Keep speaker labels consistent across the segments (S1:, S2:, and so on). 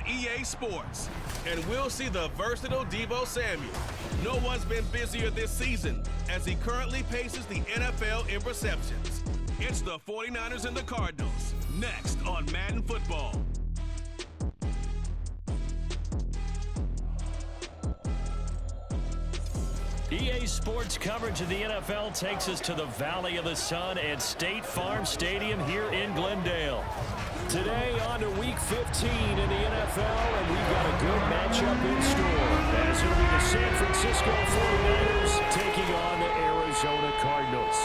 S1: EA Sports. And we'll see the versatile Deebo Samuel. No one's been busier this season as he currently paces the NFL in receptions. It's the 49ers and the Cardinals, next on Madden Football.
S2: EA Sports coverage of the NFL takes us to the Valley of the Sun at State Farm Stadium here in Glendale. Today on to Week 15 in the NFL, and we've got a good matchup in store. As it'll be the San Francisco 49ers taking on the Arizona Cardinals.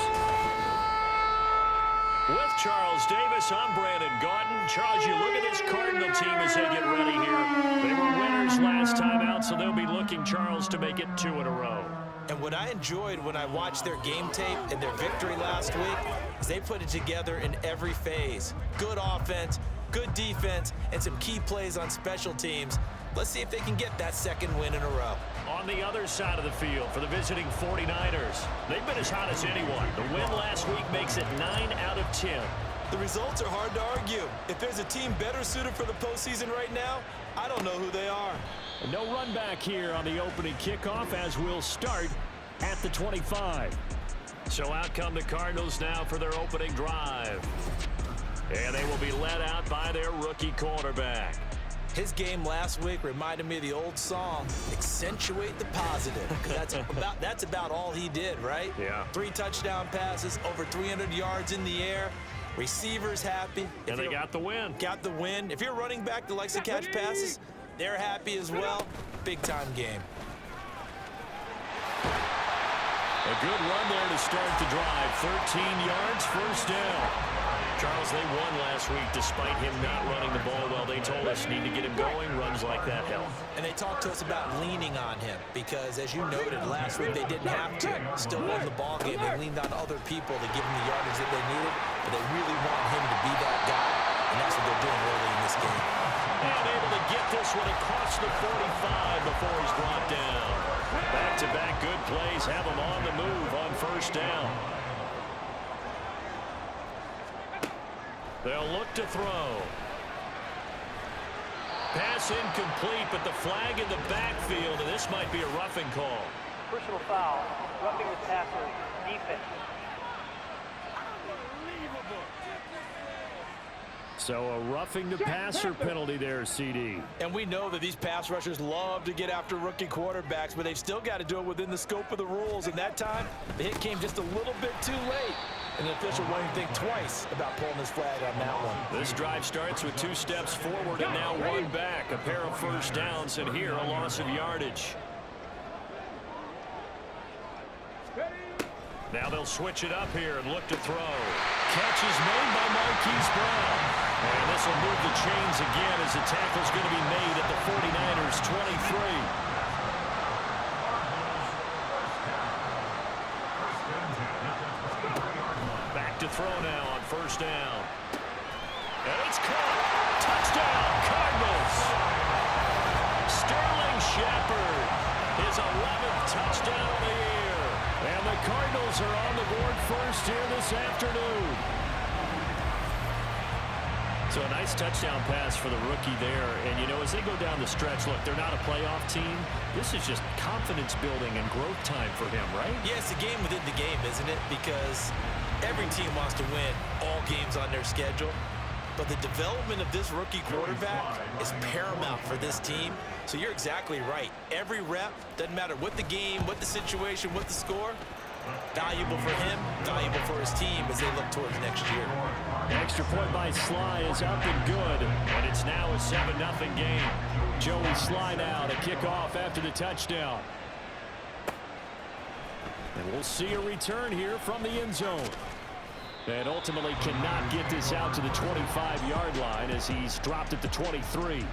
S2: With Charles Davis, I'm Brandon Gaudin. Charles, you look at this Cardinal team as they get ready here. They were winners last time out, so they'll be looking, Charles, to make it 2 in a row.
S3: And what I enjoyed when I watched their game tape and their victory last week is they put it together in every phase. Good offense, good defense, and some key plays on special teams. Let's see if they can get that second win in a row.
S2: On the other side of the field for the visiting 49ers, they've been as hot as anyone. The win last week makes it 9 out of 10.
S3: The results are hard to argue. If there's a team better suited for the postseason right now, I don't know who they are.
S2: No run back here on the opening kickoff as we'll start at the 25. So out come the Cardinals now for their opening drive. And they will be led out by their rookie quarterback.
S3: His game last week reminded me of the old song, accentuate the positive. That's about all he did, right?
S2: Yeah.
S3: 3 touchdown passes, over 300 yards in the air. Receivers happy.
S2: And they got the win.
S3: Got the win. If you're a running back that likes to catch passes, they're happy as well. Big-time game.
S2: A good run there to start the drive. 13 yards, first down. Charles, they won last week despite him not running the ball well. They told us need to get him going. Runs like that help.
S3: And they talked to us about leaning on him because, as you noted, last week they didn't have to. Still won the ball game. They leaned on other people to give him the yardage that they needed, but they really want him to be that guy, and that's what they're doing early in this game.
S2: And able to get this one across the 45 before he's brought down. Back-to-back good plays have him on the move on first down. They'll look to throw. Pass incomplete, but the flag in the backfield, and this might be a roughing call.
S4: Personal foul, roughing the passer, defense.
S2: So a roughing the passer penalty there, CD.
S3: And we know that these pass rushers love to get after rookie quarterbacks, but they've still got to do it within the scope of the rules. And that time, the hit came just a little bit too late. And the official won't think twice about pulling his flag on that one.
S2: This drive starts with 2 steps forward and now 1 back. A pair of first downs, and here a loss of yardage. Now they'll switch it up here and look to throw. Catch is made by Marquise Brown. And this will move the chains again as the tackle's going to be made at the 49ers 23. To throw now on first down. And it's caught. Touchdown, Cardinals. Sterling Shepard, his 11th touchdown of the year. And the Cardinals are on the board first here this afternoon. So a nice touchdown pass for the rookie there. And, you know, as they go down the stretch, look, they're not a playoff team. This is just confidence building and growth time for him, right?
S3: Yeah, it's a game within the game, isn't it? Because every team wants to win all games on their schedule, but the development of this rookie quarterback is paramount for this team. So you're exactly right. Every rep, doesn't matter what the game, what the situation, what the score, valuable for him, valuable for his team as they look towards next year.
S2: Extra point by Sly is up and good, and it's now a 7-0 game. Joey Sly now to kick off after the touchdown. And we'll see a return here from the end zone. And ultimately cannot get this out to the 25-yard line as he's dropped at the 23.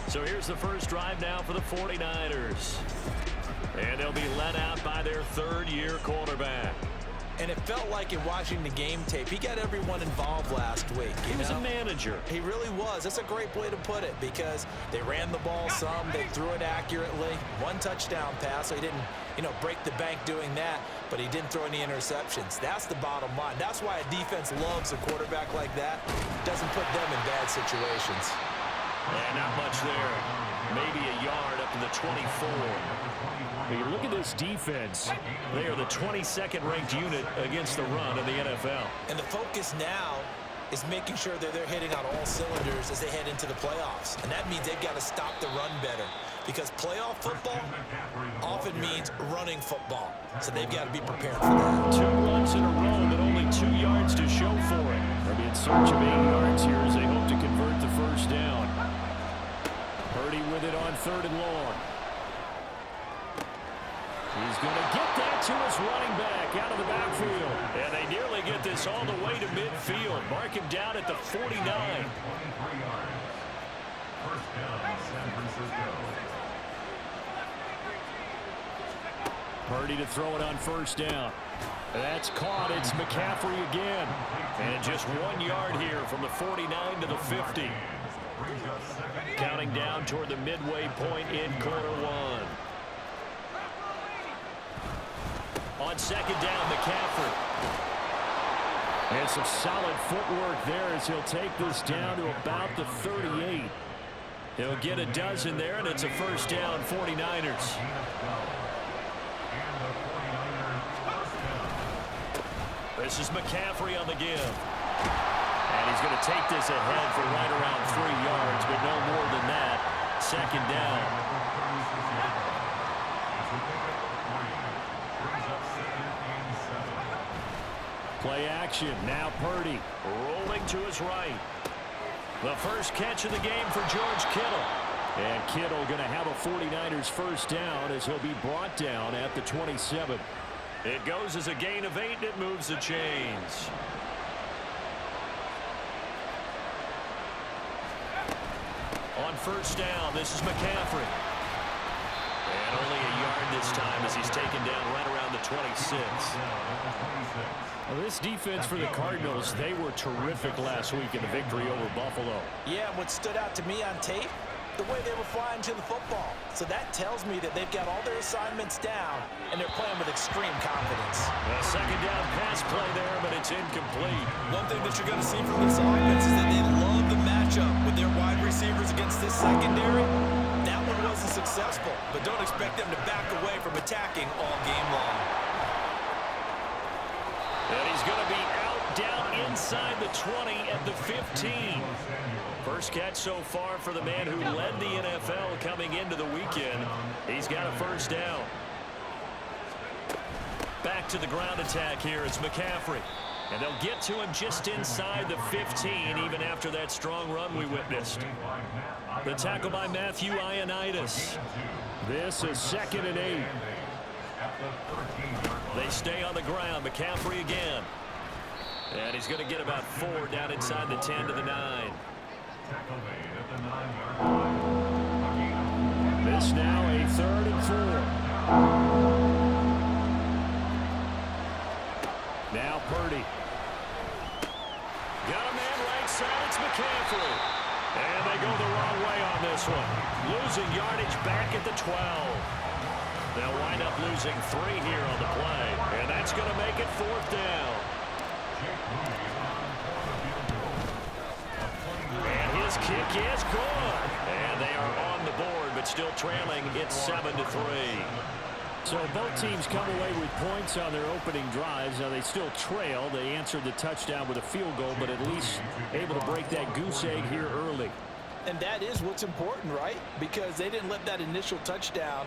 S2: So here's the first drive now for the 49ers. And they'll be led out by their 3rd-year quarterback.
S3: And it felt like in watching the game tape, he got everyone involved last week.
S2: He was a manager.
S3: He really was. That's a great way to put it because they ran the ball some, they threw it accurately. 1 touchdown pass, so he didn't, break the bank doing that, but he didn't throw any interceptions. That's the bottom line. That's why a defense loves a quarterback like that. Doesn't put them in bad situations.
S2: And not much there. Maybe a yard up to the 24. When you look at this defense, they are the 22nd ranked unit against the run in the NFL.
S3: And the focus now is making sure that they're hitting on all cylinders as they head into the playoffs. And that means they've got to stop the run better, because playoff football often means running football. So they've got to be prepared for that.
S2: 2 runs in a row, but only 2 yards to show for it. They'll be in search of 8 yards here as they hope to convert the first down. Purdy with it on 3rd and long. He's going to get that to his running back out of the backfield. And they nearly get this all the way to midfield. Mark him down at the 49. Purdy to throw it on 1st down. That's caught. It's McCaffrey again. And just 1 yard here from the 49 to the 50. Counting down toward the midway point in quarter 1. On 2nd down, McCaffrey. And some solid footwork there as he'll take this down to about the 38. He'll get a dozen there, and it's a 1st down, 49ers. This is McCaffrey on the give. And he's going to take this ahead for right around 3 yards, but no more than that. 2nd down. Play action. Now Purdy rolling to his right. The first catch of the game for George Kittle. And Kittle going to have a 49ers 1st down as he'll be brought down at the 27. It goes as a gain of 8, and it moves the chains. On 1st down, this is McCaffrey. And only a yard this time as he's taken down right around the 26. Well, this defense for the Cardinals, they were terrific last week in the victory over Buffalo.
S3: Yeah, what stood out to me on tape, the way they were flying to the football. So that tells me that they've got all their assignments down, and they're playing with extreme confidence.
S2: A 2nd down pass play there, but it's incomplete.
S3: One thing that you're going to see from this offense is that they love the matchup with their wide receivers against this secondary. That one wasn't successful, but don't expect them to back away from attacking all game long.
S2: And he's going to be out down inside the 20 at the 15. First catch so far for the man who led the NFL coming into the weekend. He's got a 1st down. Back to the ground attack here. It's McCaffrey. And they'll get to him just inside the 15, even after that strong run we witnessed. The tackle by Matthew Ioannidis. This is 2nd and 8. They stay on the ground. McCaffrey again. And he's going to get about 4 down inside the 10 to the 9. This now a 3rd and 4. Now Purdy. Got a man right side. It's McCaffrey. And they go the wrong way on this one. Losing yardage back at the 12. They'll wind up losing 3 here on the play. And that's going to make it 4th down. And his kick is good. And they are on the board, but still trailing. It's 7-3. So both teams come away with points on their opening drives. Now they still trail. They answered the touchdown with a field goal, but at least able to break that goose egg here early.
S3: And that is what's important, right? Because they didn't let that initial touchdown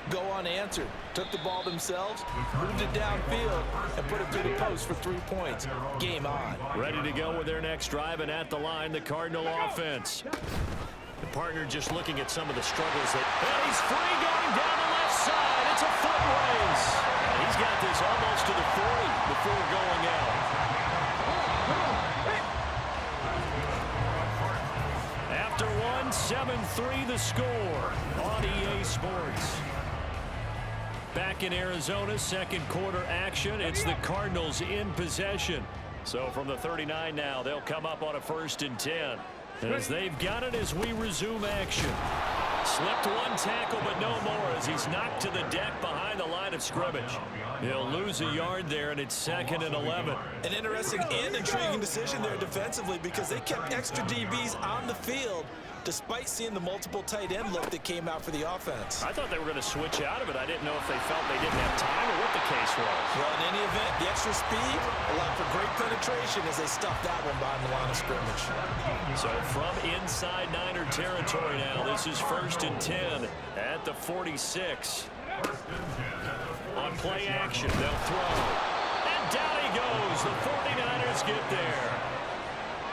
S3: go unanswered. Took the ball themselves, moved it downfield, and put it through the post for 3 points. Game on.
S2: Ready to go with their next drive, and at the line, the Cardinal offense. The partner just looking at some of the struggles that... And he's free going down the left side. It's a foot race. And he's got this almost to the 40 before going out. After 7-3 the score on EA Sports. Back in Arizona, 2nd quarter action. It's the Cardinals in possession. So from the 39 now, they'll come up on a 1st and 10. As they've got it as we resume action. Slipped one tackle, but no more as he's knocked to the deck behind the line of scrimmage. He'll lose a yard there, and it's 2nd and 11.
S3: An interesting and intriguing decision there defensively because they kept extra DBs on the field despite seeing the multiple tight end look that came out for the offense.
S2: I thought they were going to switch out of it. I didn't know if they felt they didn't have time or what the case was.
S3: Well, in any event, the extra speed allowed for great penetration as they stuffed that one behind the line of scrimmage.
S2: So from inside Niner territory now, this is 1st and 10 at the 46. On play action, they'll throw. And down he goes. The 49ers get there.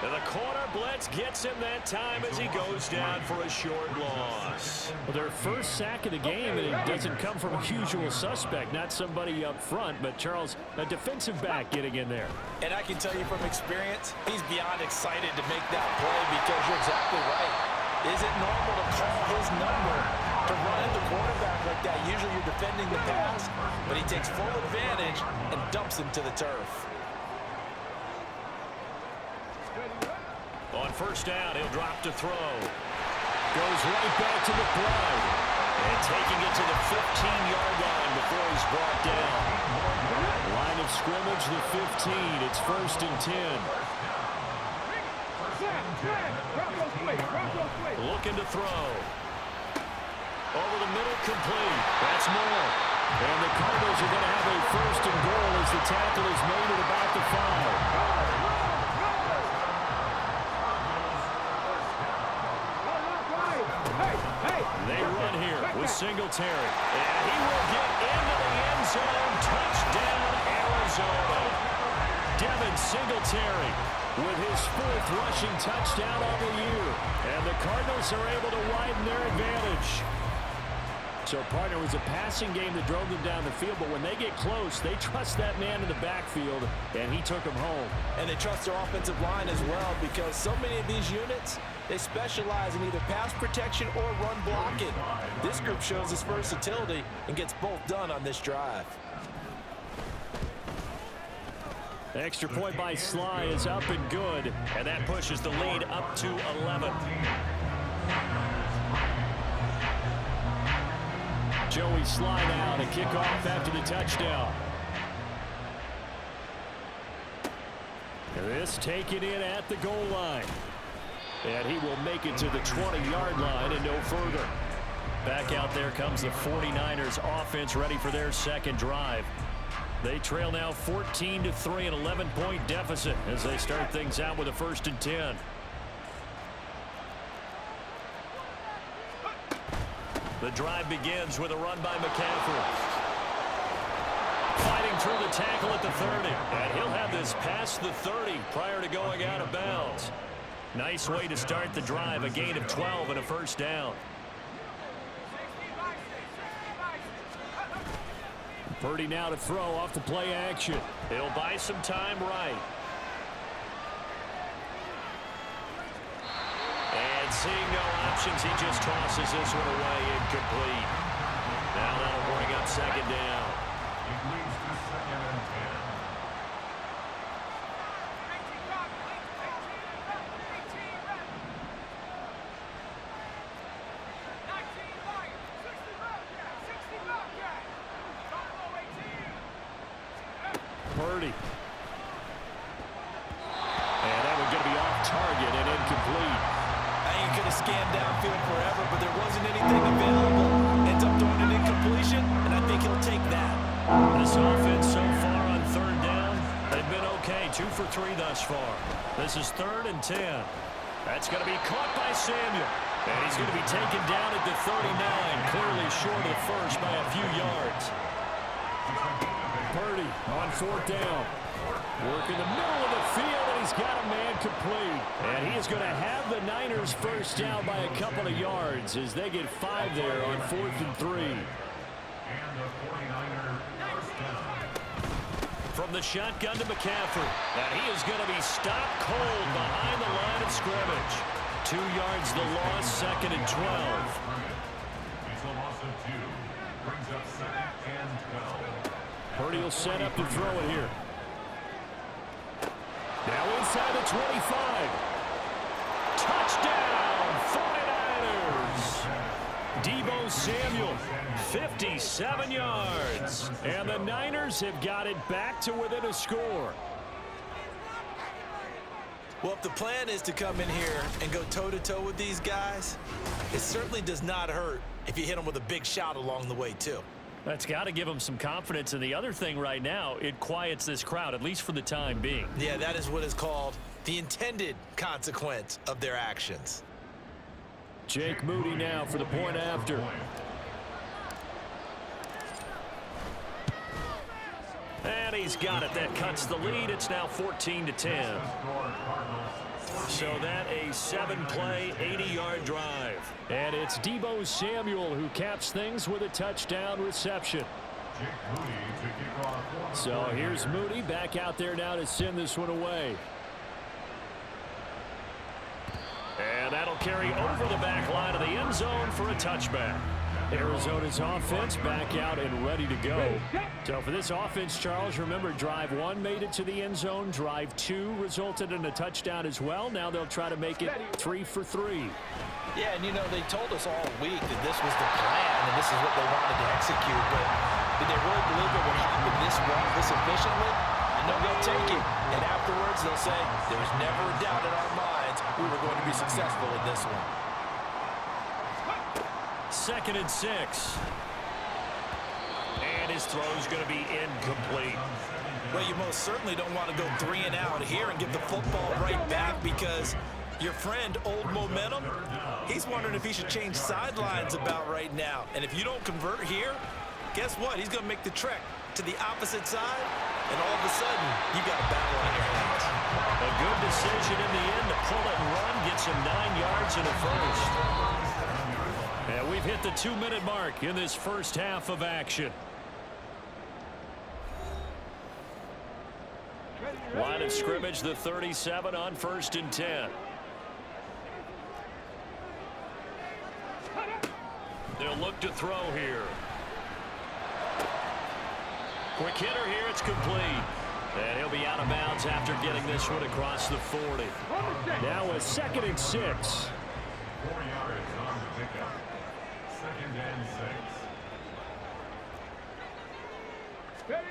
S2: And the corner blitz gets him that time as he goes down for a short loss.
S5: Well, their first sack of the game, and it doesn't come from a usual suspect, not somebody up front, but Charles, a defensive back getting in there.
S3: And I can tell you from experience, he's beyond excited to make that play because you're exactly right. Is it normal to call his number to run at the quarterback like that? Usually you're defending the pass, but he takes full advantage and dumps him to the turf.
S2: On 1st down, he'll drop to throw. Goes right back to McBride. And taking it to the 15-yard line before he's brought down. Line of scrimmage, the 15. It's 1st and 10. Looking to throw. Over the middle, complete. That's more. And the Cardinals are going to have a 1st and goal as the tackle is made at about the 5. They run here with Singletary. And he will get into the end zone. Touchdown, Arizona. Devin Singletary with his 4th rushing touchdown of the year. And the Cardinals are able to widen their advantage. So, partner, it was a passing game that drove them down the field, but when they get close, they trust that man in the backfield, and he took them home.
S3: And they trust their offensive line as well because so many of these units, they specialize in either pass protection or run blocking. This group shows its versatility and gets both done on this drive.
S2: Extra point by Sly is up and good, and that pushes the lead up to 11. Joey Sly now to kick off after the touchdown. This taken in at the goal line. And he will make it to the 20-yard line and no further. Back out there comes the 49ers offense ready for their second drive. They trail now 14-3, an 11-point deficit as they start things out with a 1st and 10. The drive begins with a run by McCaffrey. Fighting through the tackle at the 30. And he'll have this past the 30 prior to going out of bounds. Nice way to start the drive. A gain of 12 and a 1st down. Purdy now to throw off the play action. He'll buy some time right. And seeing no options, he just tosses this one away incomplete. Now that'll bring up 2nd down. Purdy. And that one going to be off target and incomplete.
S3: You could have scanned downfield forever, but there wasn't anything available. Ends up throwing an incompletion, and I think he'll take that.
S2: This offense so far on 3rd down, they've been okay. 2 for 3 thus far. This is 3rd and 10. That's going to be caught by Samuel. And he's going to be taken down at the 39, clearly short of the 1st by a few yards. Purdy on 4th down. Work in the middle of the field, and he's got a man complete. And he is going to have the Niners 1st down by a couple of yards as they get 5 there on 4th and 3. From the shotgun to McCaffrey. And he is going to be stopped cold behind the line of scrimmage. 2 yards the loss, 2nd and 12.
S6: It's a loss of 2. Brings up 2nd and 12.
S2: Purdy will set up to throw it here. Now inside the 25. Touchdown, 49ers. Deebo Samuel, 57 yards. And the Niners have got it back to within a score.
S3: Well, if the plan is to come in here and go toe-to-toe with these guys, it certainly does not hurt if you hit them with a big shot along the way, too.
S5: That's got to give them some confidence. And the other thing right now, it quiets this crowd, at least for the time being.
S3: Yeah, that is what is called the intended consequence of their actions.
S5: Jake Moody now for the point after. And he's got it. That cuts the lead. It's now 14-10. So that a 7-play, 80-yard drive. And it's Deebo Samuel who caps things with a touchdown reception. So here's Moody back out there now to send this one away. And that'll carry over the back line of the end zone for a touchback. Arizona's offense back out and ready to go. So for this offense, Charles, remember drive 1 made it to the end zone. Drive 2 resulted in a touchdown as well. Now they'll try to make it 3 for 3.
S3: Yeah, and you know, they told us all week that this was the plan and this is what they wanted to execute. But did they really believe it would happen this well, this efficiently? I know they'll take it. And afterwards they'll say, there's never a doubt in our minds we were going to be successful in this one.
S2: 2nd and 6. And his throw's going to be incomplete.
S3: Well, you most certainly don't want to go 3 and out here and get the football right back because your friend, Old Momentum, he's wondering if he should change sidelines about right now. And if you don't convert here, guess what? He's going to make the trek to the opposite side, and all of a sudden, you got a battle on your hands.
S2: A good decision in the end to pull it and run, gets him 9 yards in a first. And we've hit the 2-minute mark in this first half of action. Line of scrimmage, the 37 on 1st and 10. They'll look to throw here. Quick hitter here, it's complete. And he'll be out of bounds after getting this one across the 40.
S5: Now a 2nd and 6.
S6: 4 yards on the pickup. 2nd and 6.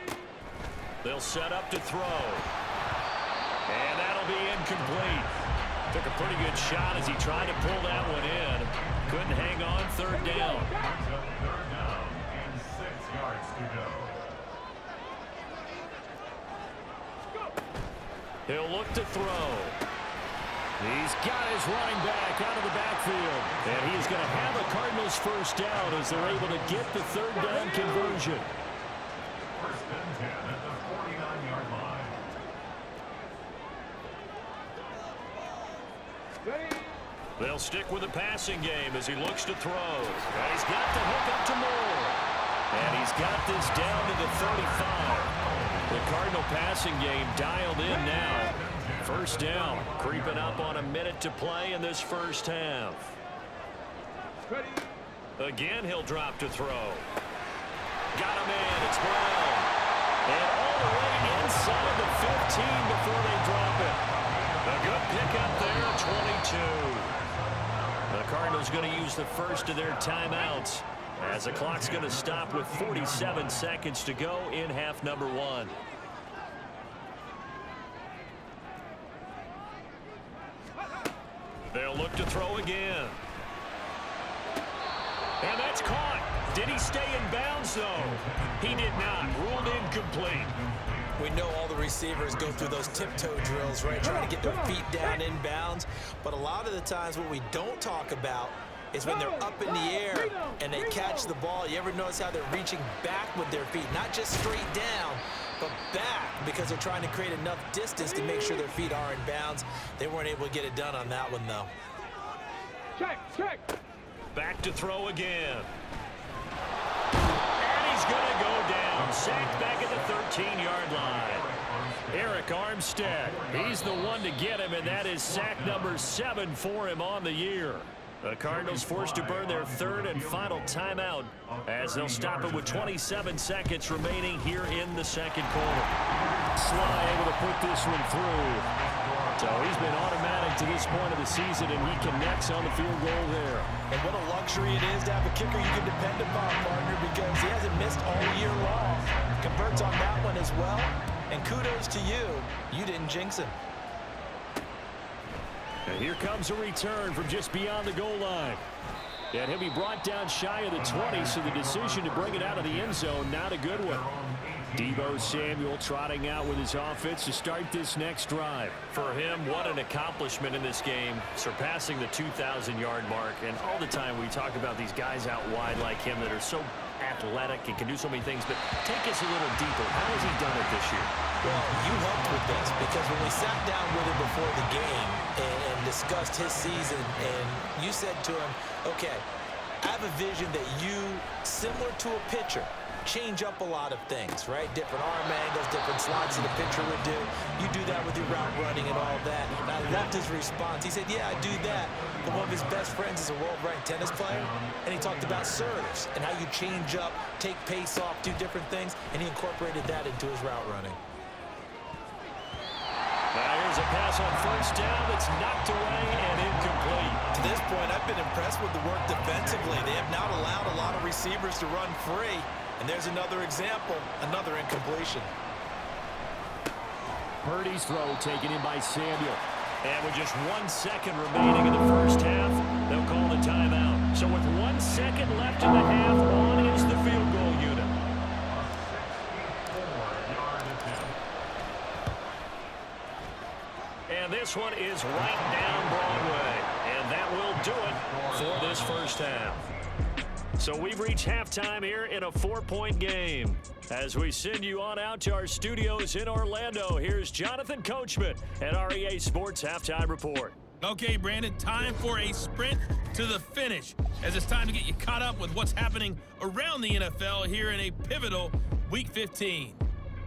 S2: They'll set up to throw. And that'll be incomplete. Took a pretty good shot as he tried to pull that one in. Couldn't hang on, 3rd down.
S6: 3rd down and 6 yards to go.
S2: He'll look to throw.
S5: He's got his running back out of the backfield. And he's going to have a Cardinals first down as they're able to get the 3rd down conversion.
S6: 1st and 10 at the 49-yard line.
S2: They'll stick with the passing game as he looks to throw. And he's got the hook up to Moore. And he's got this down to the 35. The Cardinal passing game dialed in now. 1st down, creeping up on a minute to play in this first half. Again, he'll drop to throw. Got him in, it's Brown. And all the way inside the 15 before they drop it. A good pickup there, 22. The Cardinals going to use the first of their timeouts as the clock's going to stop with 47 seconds to go in half number 1. They'll look to throw again. And that's caught. Did he stay in bounds, though? He did not. Ruled incomplete.
S3: We know all the receivers go through those tiptoe drills, right? Trying to get their feet down in bounds. But a lot of the times what we don't talk about is when they're up in the air and they catch the ball. You ever notice how they're reaching back with their feet? Not just straight down, but back, because they're trying to create enough distance to make sure their feet are in bounds. They weren't able to get it done on that one, though.
S6: Check.
S2: Back to throw again. And he's going to go down. Sacked back at the 13-yard line. Eric Armstead, he's the one to get him, and that is sack number 7 for him on the year. The Cardinals forced to burn their 3rd and final timeout as they'll stop it with 27 seconds remaining here in the 2nd quarter.
S5: Sly able to put this one through. So he's been automatic to this point of the season, and he connects on the field goal there.
S3: And what a luxury it is to have a kicker you can depend upon, partner, because he hasn't missed all year long. Converts on that one as well. And kudos to you. You didn't jinx him.
S5: And here comes a return from just beyond the goal line. And he'll be brought down shy of the 20, so the decision to bring it out of the end zone, not a good one. Deebo Samuel trotting out with his offense to start this next drive.
S2: For him, what an accomplishment in this game, surpassing the 2,000-yard mark. And all the time we talk about these guys out wide like him that are so athletic and can do so many things, but take us a little deeper. How has he done it this year?
S3: Well, you helped with this because when we sat down with him before the game and discussed his season, and you said to him, okay, I have a vision that you, similar to a pitcher, change up a lot of things, right? Different arm angles, different slots that a pitcher would do. You do that with your route running and all that. And I loved his response. He said, yeah, I do that. But one of his best friends is a world-ranked tennis player. And he talked about serves and how you change up, take pace off, do different things. And he incorporated that into his route running.
S2: Now here's a pass on first down that's knocked away and incomplete.
S3: To this point, I've been impressed with the work defensively. They have not allowed a lot of receivers to run free. And there's another example, another incompletion.
S5: Purdy's throw taken in by Samuel.
S2: And with just 1 second remaining in the first half, they'll call the timeout. So with 1 second left in the half, on is the field goal unit. And this one is right down Broadway. And that will do it for this first half. So we've reached halftime here in a 4-point game. As we send you on out to our studios in Orlando, here's Jonathan Coachman at REA Sports Halftime Report.
S1: Okay, Brandon, time for a sprint to the finish, as it's time to get you caught up with what's happening around the NFL here in a pivotal Week 15.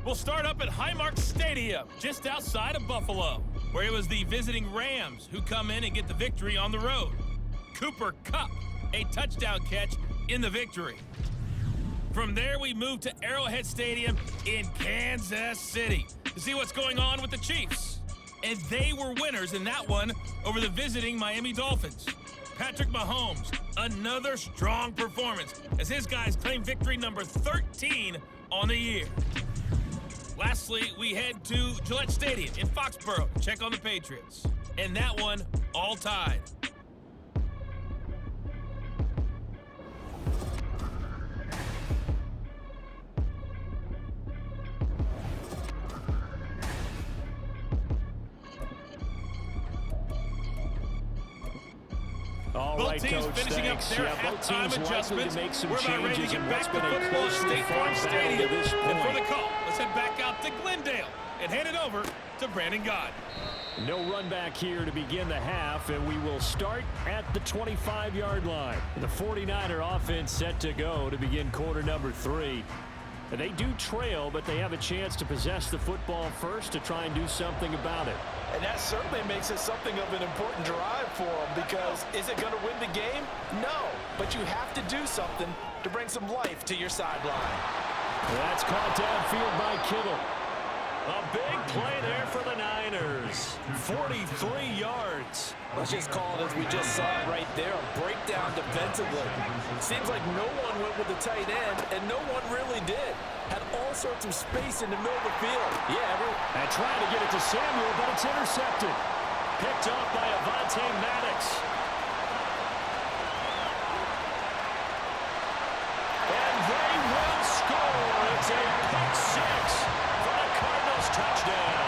S1: We'll start up at Highmark Stadium, just outside of Buffalo, where it was the visiting Rams who come in and get the victory on the road. Cooper Kupp, a touchdown catch in the victory. From there, we move to Arrowhead Stadium in Kansas City to see what's going on with the Chiefs. And they were winners in that one over the visiting Miami Dolphins. Patrick Mahomes, another strong performance as his guys claim victory number 13 on the year. Lastly, we head to Gillette Stadium in Foxborough to check on the Patriots. And that one all tied.
S5: All
S1: Both
S5: right,
S1: teams
S5: Coach,
S1: finishing
S5: thanks.
S1: up their
S5: both
S1: halftime
S5: teams
S1: adjustments.
S5: likely to make some
S1: We're about ready to
S5: changes
S1: get
S5: in
S1: back
S5: what's
S1: to
S5: been a
S1: football
S5: closely
S1: State Farm
S5: fought battle to
S1: Stadium.
S5: this
S1: And for
S5: point.
S1: the call, let's head back out to Glendale and hand it over to Brandon Gott.
S5: No run back here to begin the half, and we will start at the 25-yard line. The 49er offense set to go to begin quarter number 3. And they do trail, but they have a chance to possess the football first to try and do something about it.
S3: And that certainly makes it something of an important drive for them, because is it going to win the game? No, but you have to do something to bring some life to your sideline.
S5: That's caught downfield by Kittle.
S2: A big play there for the Niners. 43 yards.
S3: Let's just call it as we just saw it right there, a breakdown defensively. Seems like no one went with the tight end, and no one really did. Had all sorts of space in the middle of the field.
S5: Yeah, and trying to get it to Samuel, but it's intercepted.
S2: Picked off by Avonte Maddox. And they will score. It's a pick six for the Cardinals touchdown.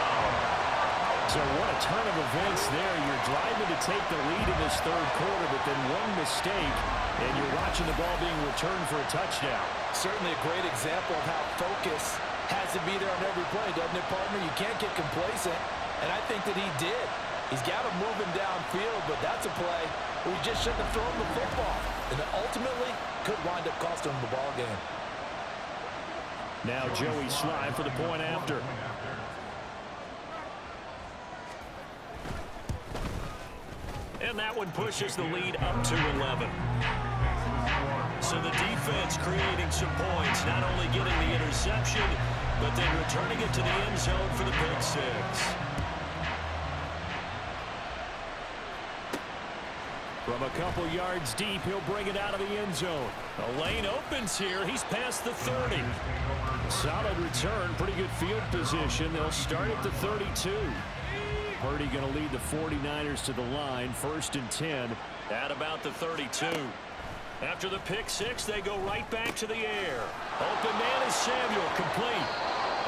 S5: So what a turn of events there. You're driving to take the lead in this third quarter, but then one mistake, and you're watching the ball being returned for a touchdown.
S3: Certainly a great example of how focus has to be there on every play, doesn't it, partner? You can't get complacent, and I think that he did. He's got him moving downfield, but that's a play where he just shouldn't have thrown the football, and ultimately could wind up costing him the ball game.
S5: Now Joey Sly for the point after.
S2: And that one pushes the lead up to 11. So the defense creating some points, not only getting the interception, but then returning it to the end zone for the pick six.
S5: From a couple yards deep, he'll bring it out of the end zone.
S2: The lane opens here. He's past the 30.
S5: Solid return, pretty good field position. They'll start at the 32. Purdy going to lead the 49ers to the line, 1st and 10 at about the 32. After the pick six, they go right back to the air. Open man is Samuel, complete.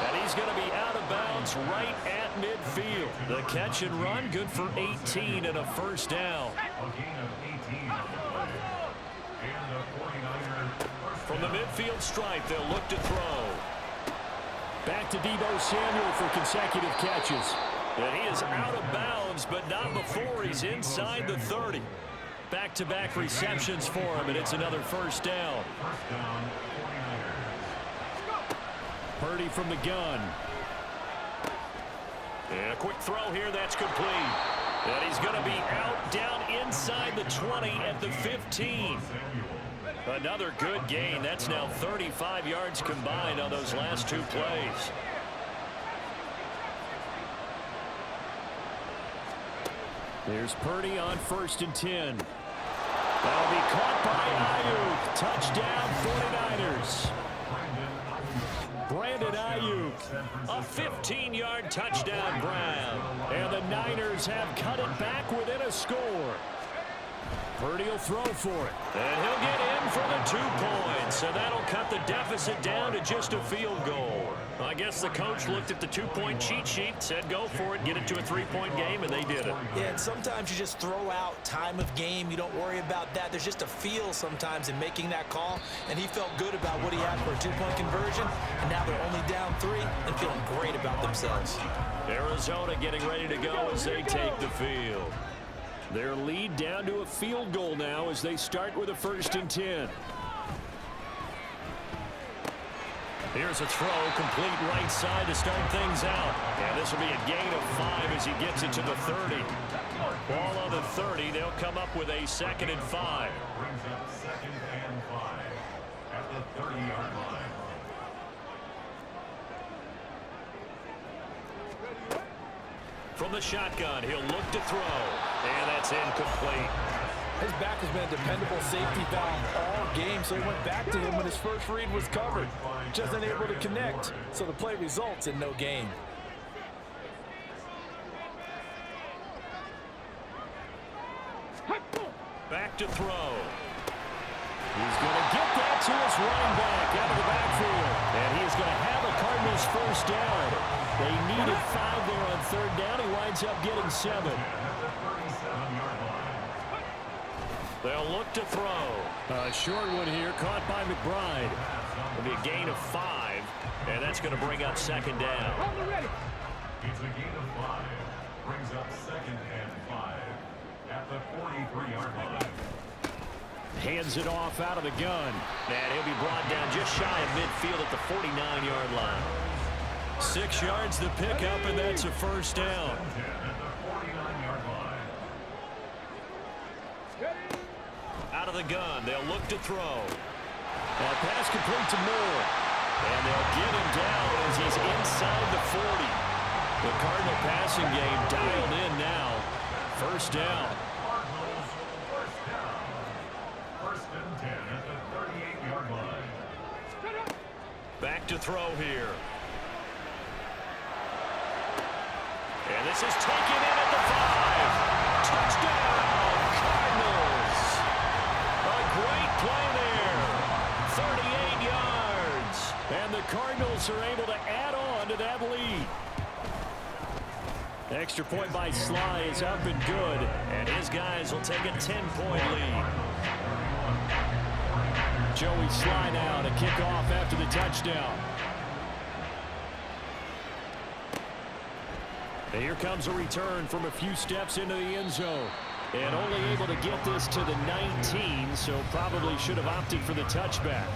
S5: And he's going to be out of bounds right at midfield. The catch and run, good for 18 and a first down. From the midfield stripe, they'll look to throw. Back to Deebo Samuel for consecutive catches. And he is out of bounds, but not before he's inside the 30. Back-to-back receptions for him, and it's another first down. Purdy from the gun. And a quick throw here, that's complete. And he's going to be out down inside the 20 at the 15. Another good gain. That's now 35 yards combined on those last two plays. There's Purdy on 1st and 10. That'll be caught by Ayuk. Touchdown 49ers. Brandon Ayuk, a 15-yard touchdown grab. And the Niners have cut it back within a score. Purdy will throw for it. And he'll get in for the 2 points. So that'll cut the deficit down to just a field goal. I guess the coach looked at the 2-point cheat sheet, said go for it, get it to a 3-point game, and they did it.
S3: Yeah, and sometimes you just throw out time of game. You don't worry about that. There's just a feel sometimes in making that call, and he felt good about what he had for a 2-point conversion, and now they're only down 3 and feeling great about themselves.
S5: Arizona getting ready to go as they take the field. Their lead down to a field goal now as they start with a 1st and 10. Here's a throw, complete right side to start things out. And this will be a gain of 5 as he gets it to the 30. Ball on the 30, they'll come up with a 2nd and 5.
S6: Brings up 2nd and 5 at the 30-yard line.
S5: From the shotgun, he'll look to throw. And that's incomplete.
S7: His back has been a dependable safety valve all game, so he went back to him when his first read was covered. Just unable to connect, so the play results in no gain.
S5: Back to throw. He's going to get that to his running back out of the backfield. And he's going to have a Cardinals first down. They needed 5 there on 3rd down. He winds up getting 7. They'll look to throw. A short one here, caught by McBride. It'll be a gain of 5, and that's going to bring up 2nd down.
S6: It's a gain of 5. Brings up 2nd and 5 at the 43-yard line.
S5: Hands it off out of the gun. And he'll be brought down just shy of midfield at the 49-yard line. 6 yards to pick up, and that's a first down. Out of the gun, they'll look to throw. That pass complete to Moore. And they'll get him down as he's inside the 40. The Cardinal passing game dialed in now. First down.
S6: Cardinals first down. 1st and 10 at the 38-yard line.
S5: Back to throw here. And this is taken in at the 5. Touchdown, Cardinals. A great play there. 38 yards. And the Cardinals are able to add on to that lead. Extra point by Sly is up and good. And his guys will take a 10-point lead. Joey Sly now to kick off after the touchdown. And here comes a return from a few steps into the end zone. And only able to get this to the 19, so probably should have opted for the touchback.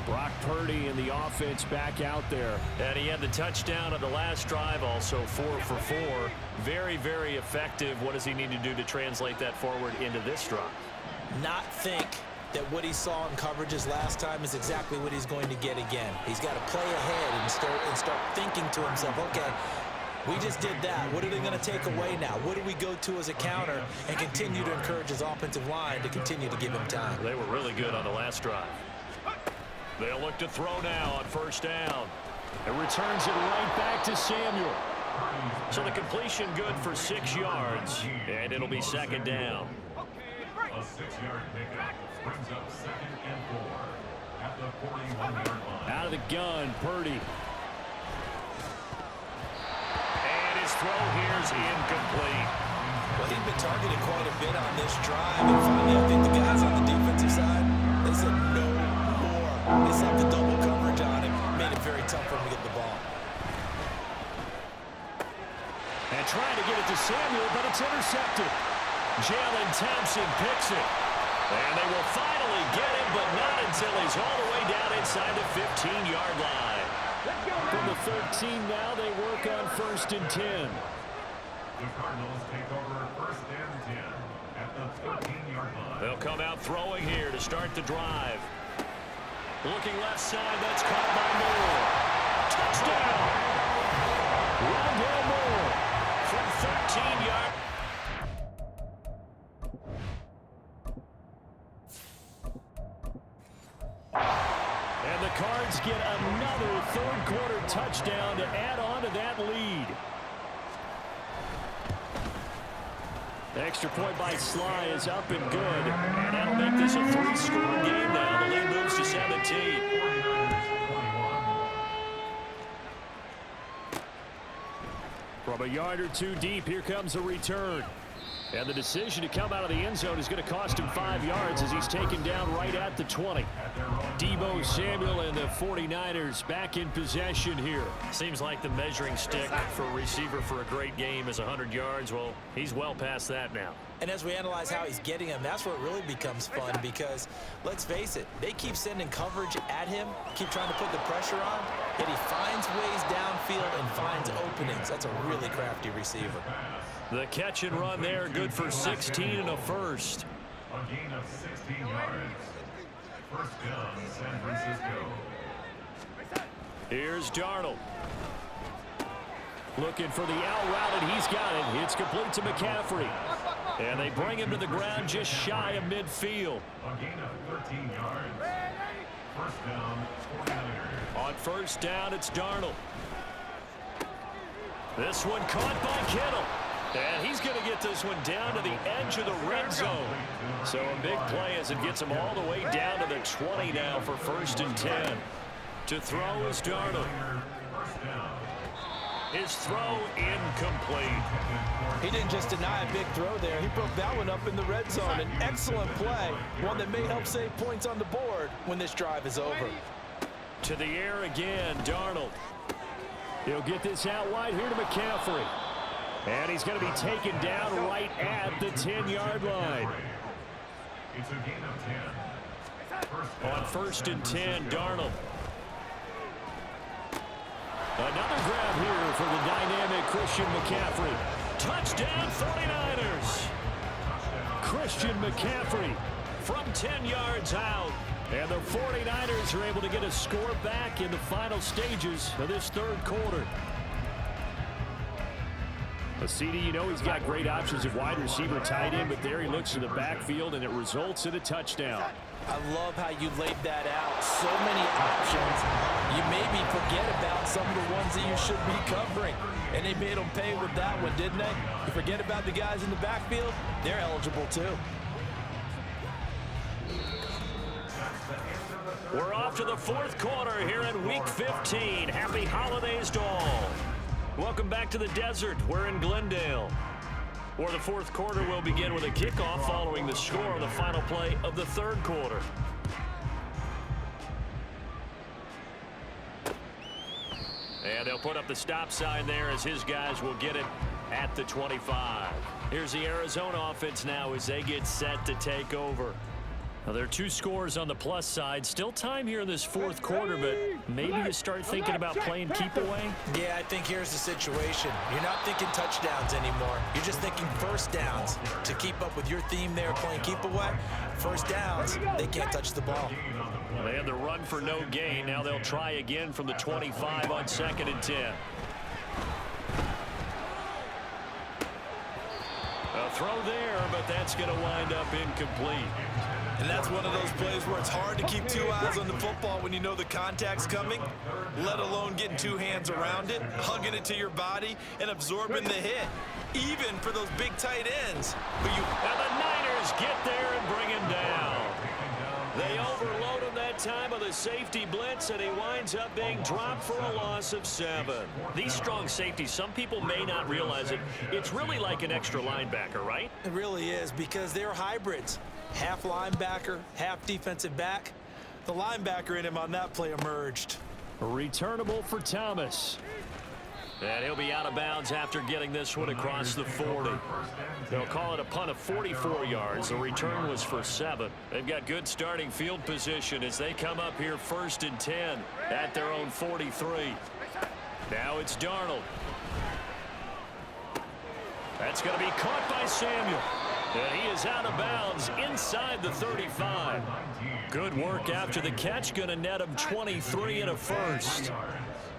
S5: Brock Purdy and the offense back out there. And he had the touchdown on the last drive, also 4 for 4. Very, very effective. What does he need to do to translate that forward into this drive?
S3: Not think that what he saw in coverages last time is exactly what he's going to get again. He's got to play ahead and start thinking to himself, okay, we just did that. What are they going to take away now? What do we go to as a counter? And continue to encourage his offensive line to continue to give him time.
S5: They were really good on the last drive. They'll look to throw now on first down. It returns it right back to Samuel. So the completion good for 6 yards, and it'll be second down.
S6: A 6-yard pickup brings up 2nd and 4 at the 41-yard line.
S5: Out of the gun, Purdy. And his throw here's incomplete.
S3: Well, he's been targeted quite a bit on this drive, and finally I think the guys on the defensive side, they said no more. They slapped the double coverage on him, made it very tough for him to get the ball.
S5: And trying to get it to Samuel, but it's intercepted. Jalen Thompson picks it. And they will finally get him, but not until he's all the way down inside the 15-yard line. From the 13 now, they work on 1st and 10.
S6: The Cardinals take over 1st and 10 at the 13-yard line.
S5: They'll come out throwing here to start the drive. Looking left side, that's caught by Moore. Touchdown! Rondell Moore from 13 yards. And the Cards get another 3rd quarter touchdown to add on to that lead. The extra point by Sly is up and good. And that'll make this a 3-score game now. The lead moves to 17. From a yard or 2 deep, here comes a return. And the decision to come out of the end zone is going to cost him 5 yards as he's taken down right at the 20. Deebo Samuel and the 49ers back in possession here. Seems like the measuring stick for a receiver for a great game is 100 yards. Well, he's well past that now.
S3: And as we analyze how he's getting him, that's where it really becomes fun because, let's face it, they keep sending coverage at him, keep trying to put the pressure on, yet he finds ways downfield and finds openings. That's a really crafty receiver.
S5: The catch and run there, good for 16 and a first.
S6: A gain of 16 yards. First down, San Francisco.
S5: Here's Darnold. Looking for the out route, and he's got it. It's complete to McCaffrey. And they bring him to the ground just shy of midfield.
S6: A gain of 13 yards. First down, 49ers.
S5: On 1st down, it's Darnold. This one caught by Kittle. And he's going to get this one down to the edge of the red zone. So a big play as it gets him all the way down to the 20 now for 1st and 10. To throw is Darnold. His throw incomplete.
S7: He didn't just deny a big throw there. He broke that one up in the red zone. An excellent play, one that may help save points on the board when this drive is over.
S5: To the air again, Darnold. He'll get this out wide here to McCaffrey. And he's going to be taken down right at the 10-yard line.
S6: It's a gain of 10.
S5: On 1st and 10, Darnold. Another grab here for the dynamic Christian McCaffrey. Touchdown 49ers. Christian McCaffrey from 10 yards out. And the 49ers are able to get a score back in the final stages of this 3rd quarter. CD, you know he's got great options at wide receiver, tight end, but there he looks to the backfield, and it results in a touchdown.
S7: I love how you laid that out. So many options. You maybe forget about some of the ones that you should be covering. And they made them pay with that one, didn't they? You forget about the guys in the backfield, they're eligible too.
S5: We're off to the 4th quarter here in Week 15. Happy holidays to all. Welcome back to the desert. We're in Glendale, where the 4th quarter will begin with a kickoff following the score on the final play of the 3rd quarter. And they'll put up the stop sign there as his guys will get it at the 25. Here's the Arizona offense now as they get set to take over. Now, there are 2 scores on the plus side. Still time here in this 4th quarter, but maybe you start thinking about playing keep away.
S3: Yeah, I think here's the situation. You're not thinking touchdowns anymore. You're just thinking first downs. To keep up with your theme there, playing keep away, first downs, they can't touch the ball.
S5: They had the run for no gain. Now they'll try again from the 25 on 2nd and 10. A throw there, but that's going to wind up incomplete.
S3: And that's one of those plays where it's hard to keep two eyes on the football when you know the contact's coming, let alone getting two hands around it, hugging it to your body, and absorbing the hit, even for those big tight ends.
S2: And the Niners get there and bring him down. They overload him that time with a safety blitz, and he winds up being dropped for a loss of 7. These strong safeties, some people may not realize it. It's really like an extra linebacker, right?
S7: It really is, because they're hybrids. Half linebacker, half defensive back. The linebacker in him on that play emerged.
S2: Returnable for Thomas. And he'll be out of bounds after getting this one across the 40. They'll call it a punt of 44 yards. The return was for 7. They've got good starting field position as they come up here 1st and 10 at their own 43. Now it's Darnold. That's going to be caught by Samuel. And he is out of bounds inside the 35. Good work after the catch. Going to net him 23 and a first.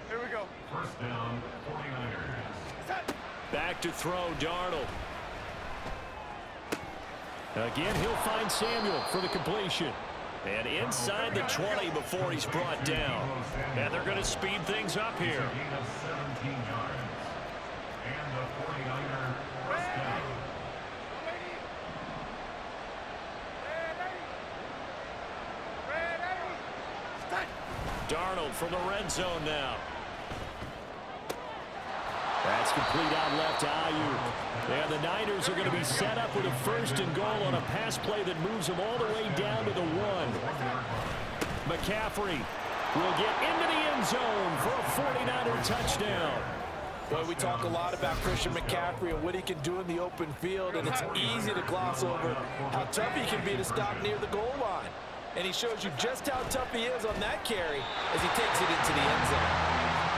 S6: Here we go. First down, 49ers.
S2: Back to throw, Darnold. Again, he'll find Samuel for the completion. And inside the 20 before he's brought down. And they're going to speed things up here.
S6: Gain of 17 yards. And the 49er first down.
S2: Darnold from the red zone now. That's complete out left to Ayuk. And the Niners are going to be set up with a 1st and goal on a pass play that moves them all the way down to the 1. McCaffrey will get into the end zone for a 49er touchdown.
S7: Boy, we talk a lot about Christian McCaffrey and what he can do in the open field, and it's easy to gloss over how tough he can be to stop near the goal line. And he shows you just how tough he is on that carry as he takes it into the end zone.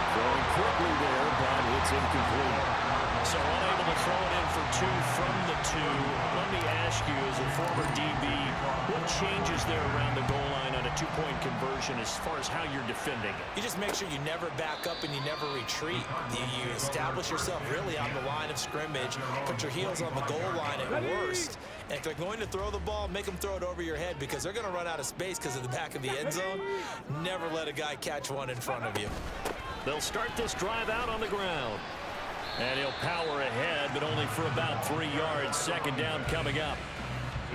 S2: Throwing quickly there, but it's incomplete. So unable to throw it in for 2 from the 2. Let me ask you, as a former DB, what changes there around the goal line on a 2-point conversion as far as how you're defending it?
S7: You just make sure you never back up and you never retreat. You establish yourself really on the line of scrimmage, put your heels on the goal line at worst. And if they're going to throw the ball, make them throw it over your head because they're going to run out of space because of the back of the end zone. Never let a guy catch one in front of you.
S2: They'll start this drive out on the ground. And he'll power ahead, but only for about 3 yards. 2nd down coming up.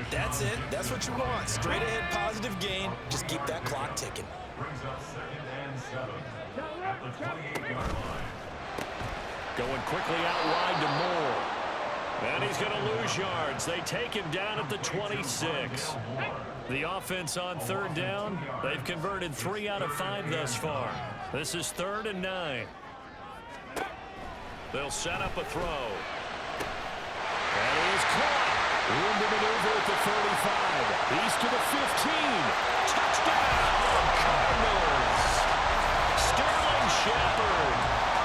S7: That's it. That's what you want. Straight ahead, positive gain. Just keep that clock ticking.
S6: Brings up 2nd and 7 at the 28-yard line.
S2: Going quickly out wide to Moore. And he's going to lose yards. They take him down at the 26. The offense on 3rd down, they've converted 3 out of 5 thus far. This is 3rd and 9. They'll set up a throw. And he is caught. Room to maneuver at the 35. He's to the 15. Touchdown, Cardinals. Sterling Shepard.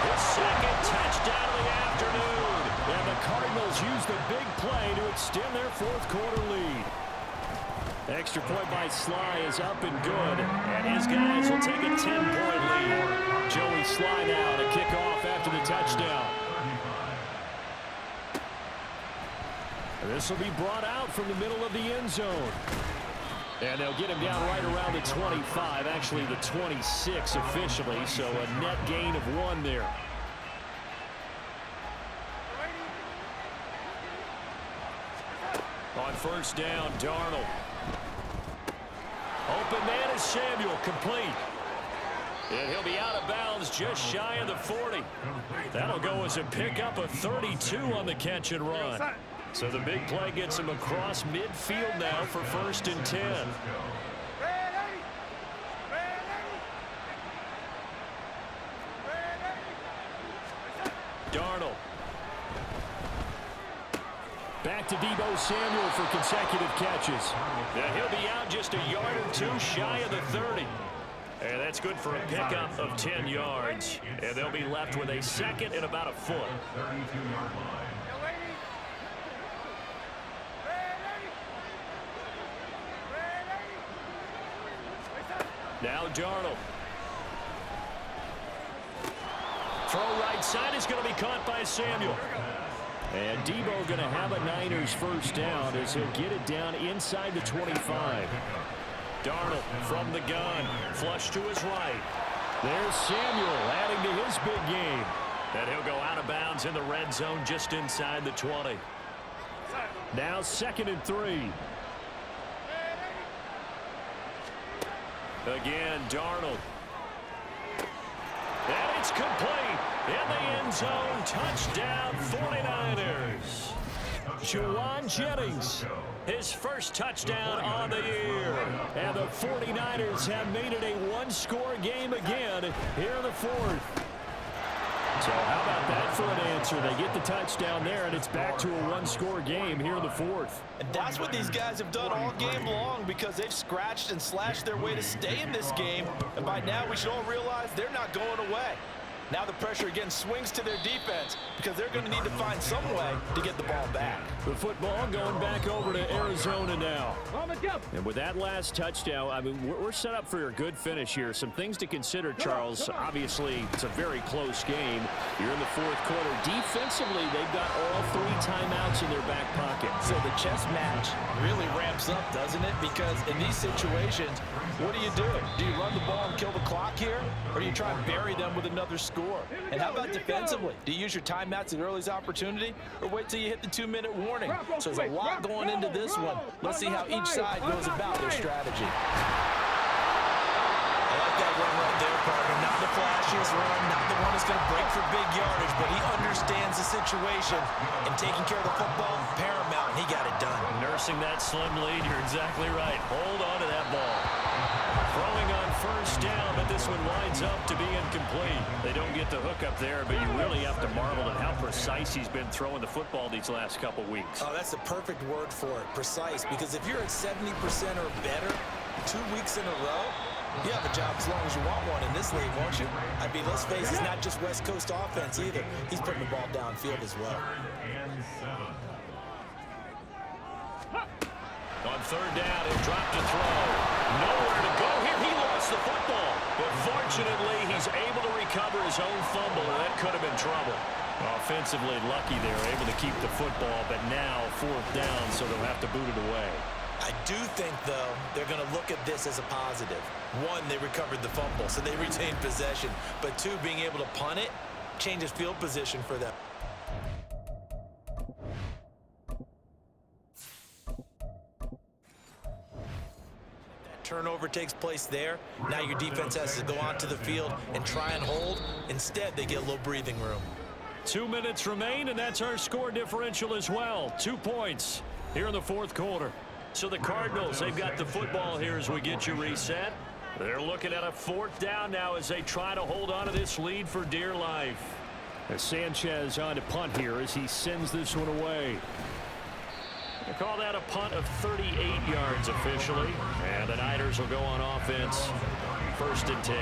S2: His 2nd touchdown of the afternoon. And the Cardinals use the big play to extend their 4th quarter lead. Extra point by Sly is up and good. And his guys will take a 10-point lead. Joey Sly now to kick off after the touchdown. This will be brought out from the middle of the end zone. And they'll get him down right around the 25, actually the 26 officially, so a net gain of 1 there. On 1st down, Darnold. Open man is Samuel, complete. And he'll be out of bounds just shy of the 40. That'll go as a pickup of 32 on the catch and run. So the big play gets him across midfield now for 1st and 10. Darnold. Back to Deebo Samuel for consecutive catches. And he'll be out just a yard or 2 shy of the 30. And that's good for a pickup of 10 yards. And they'll be left with a 2nd and about a foot.
S6: 32-yard line.
S2: Now Darnold. Throw right side is going to be caught by Samuel.
S5: And Debo going to have a Niners first down as he'll get it down inside the 25. Darnold from the gun. Flush to his right. There's Samuel adding to his big game. And he'll go out of bounds in the red zone just inside the 20. Now 2nd and 3. Again, Darnold. And it's complete. In the end zone, touchdown 49ers. Juwan Jennings, his first touchdown on the year. And the 49ers have made it a one-score game again here in the 4th. So how about that for an answer? They get the touchdown there, and it's back to a one-score game here in the 4th.
S7: And that's what these guys have done all game long because they've scratched and slashed their way to stay in this game. And by now, we should all realize they're not going away. Now the pressure again swings to their defense because they're going to need to find some way to get the ball back.
S5: The football going back over to Arizona now. And with that last touchdown, I mean, we're set up for a good finish here. Some things to consider, Charles. Obviously, it's a very close game. You're in the 4th quarter. Defensively, they've got all 3 timeouts in their back pocket.
S7: So the chess match really ramps up, doesn't it? Because in these situations, what do? Do you run the ball and kill the clock here? Or do you try and bury them with another score? And how about defensively? Do you use your timeouts at earliest opportunity or wait till you hit the 2-minute warning? So there's a lot going into this one. Let's see how each side goes about their strategy. I like that run right there, partner. Not the flashiest run, not the one that's going to break for big yardage, but he understands the situation, and taking care of the football, paramount, and he got it done.
S5: Nursing that slim lead, you're exactly right. Hold on to that ball. Throwing on first down, but this one winds up to be incomplete. They don't get the hook up there, but you really have to marvel at how precise he's been throwing the football these last couple weeks.
S7: Oh, that's the perfect word for it, precise, because if you're at 70% or better 2 weeks in a row, you have a job as long as you want one in this league, won't you? I mean, let's face it, it's not just West Coast offense either. He's putting the ball downfield as well.
S5: On 3rd down, he'll drop to throw. Nowhere to go here. He lost the football. But fortunately, he's able to recover his own fumble, and that could have been trouble. Offensively lucky they were able to keep the football, but now 4th down, so they'll have to boot it away.
S7: I do think, though, they're going to look at this as a positive. 1, they recovered the fumble, so they retained possession. But 2, being able to punt it changes field position for them. Turnover takes place there. Now your defense has to go onto the field and try and hold. Instead, they get a little breathing room.
S5: 2 minutes remain, and that's our score differential as well. 2 points here in the 4th quarter. So the Cardinals, they've got the football here as we get you reset. They're looking at a 4th down now as they try to hold on to this lead for dear life. As Sanchez on to punt here as he sends this one away. They call that a punt of 38 yards officially. And the Niners will go on offense. 1st and 10.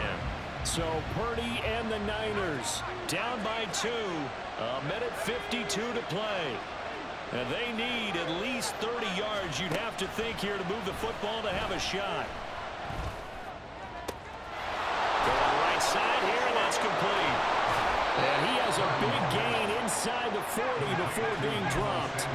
S5: So Purdy and the Niners down by 2. 1:52 to play. And they need at least 30 yards, you'd have to think, here to move the football to have a shot. Going right side here, and that's complete. And he has a big gain inside the 40 before being dropped.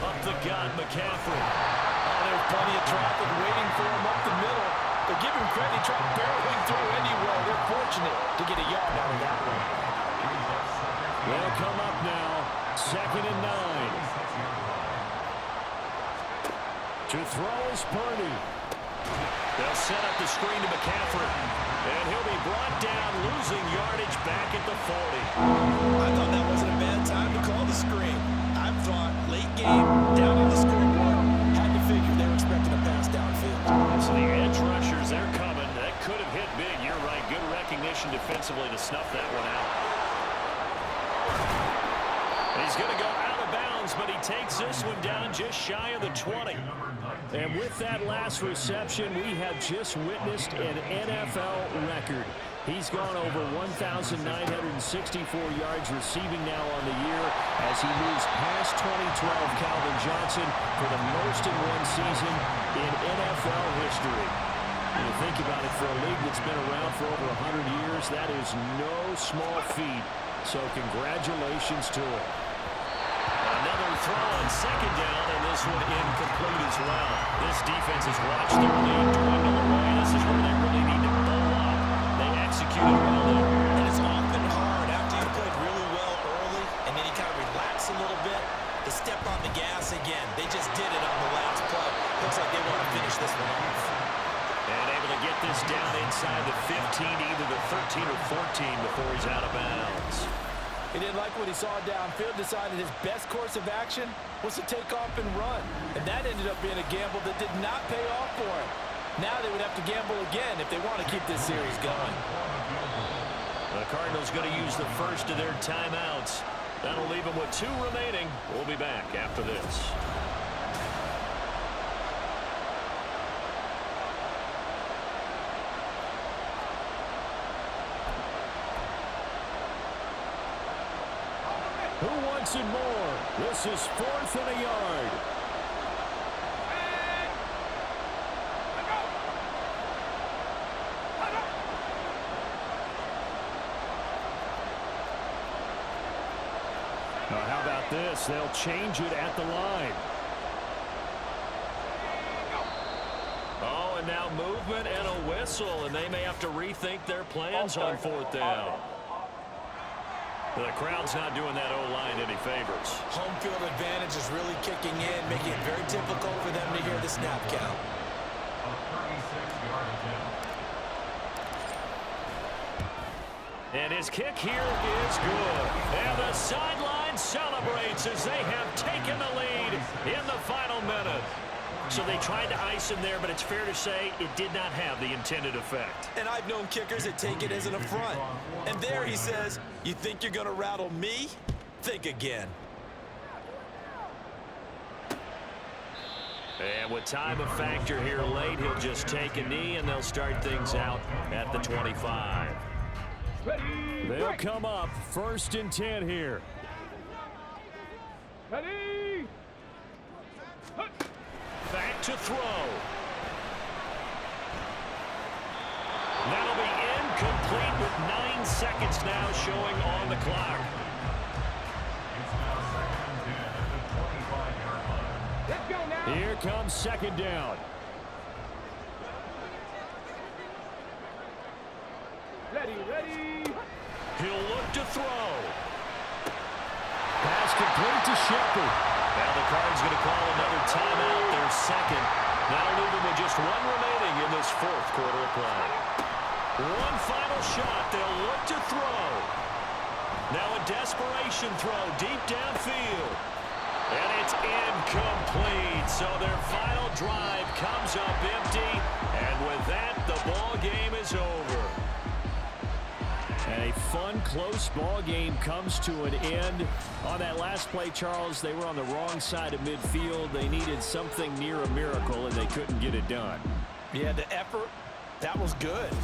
S5: Up the gut, McCaffrey.
S7: Oh, there's plenty of traffic waiting for him up the middle. But give him credit, he tried barreling through anyway. They're fortunate to get a yard out of that one.
S5: They'll come up now, 2nd and 9. To throw is Purdy. They'll set up the screen to McCaffrey. And he'll be brought down, losing yardage back at the 40.
S7: I thought that wasn't a bad time to call the screen. I thought late game, down on the scoreboard, had to figure they were expecting a pass downfield.
S5: So the edge rushers, they're coming. That could have hit big. You're right. Good recognition defensively to snuff that one out. He's going to go out of bounds, but he takes this one down just shy of the 20. And with that last reception, we have just witnessed an NFL record. He's gone over 1,964 yards receiving now on the year as he moves past 2012 Calvin Johnson for the most in one season in NFL history. You think about it, for a league that's been around for over 100 years, that is no small feat. So congratulations to him.
S2: Another throw on second down, and this one incomplete as well. This defense has watched their lead dwindle away. This is where they really need to bow up. They executed well there.
S3: And it's often hard after you played really well early, and then you kind of relax a little bit, to step on the gas again. They just did it on the last play. Looks like they want to finish this one off.
S2: And able to get this down inside the 15, either the 13 or 14 before he's out of bounds.
S7: He didn't like what he saw downfield, decided his best course of action was to take off and run. And that ended up being a gamble that did not pay off for him. Now they would have to gamble again if they want to keep this series going.
S2: The Cardinals going to use the first of their timeouts. That'll leave them with 2 remaining. We'll be back after this.
S5: Who wants it more? This is 4th and a yard. Now, how about this? They'll change it at the line.
S2: Oh, and now movement and a whistle, and they may have to rethink their plans on 4th down. The crowd's not doing that O-line any favors.
S3: Home field advantage is really kicking in, making it very difficult for them to hear the snap count.
S6: A 36-yard attempt.
S2: And his kick here is good. And the sideline celebrates as they have taken the lead in the final minute. So they tried to ice him there, but it's fair to say it did not have the intended effect.
S3: And I've known kickers that take it as an affront. And there he says, you think you're going to rattle me? Think again.
S2: And with time a factor here late, he'll just take a knee, and they'll start things out at the 25.
S5: They'll come up 1st and 10 here.
S2: Back to throw. That'll be incomplete with 9 seconds now showing on the clock.
S6: It's now 2nd and 10 at the 25-yard line.
S5: Let's go now. Here comes 2nd down. Ready.
S2: He'll look to throw.
S5: Pass complete to Shepard.
S2: Now the Cards going to call another timeout, their second. That'll leave them with just 1 remaining in this 4th quarter of play. One final shot. They'll look to throw. Now a desperation throw deep downfield. And it's incomplete. So their final drive comes up empty. And with that, the ball game is over.
S5: A fun, close ball game comes to an end. On that last play, Charles, they were on the wrong side of midfield. They needed something near a miracle, and they couldn't get it done.
S7: Yeah, the effort, that was good.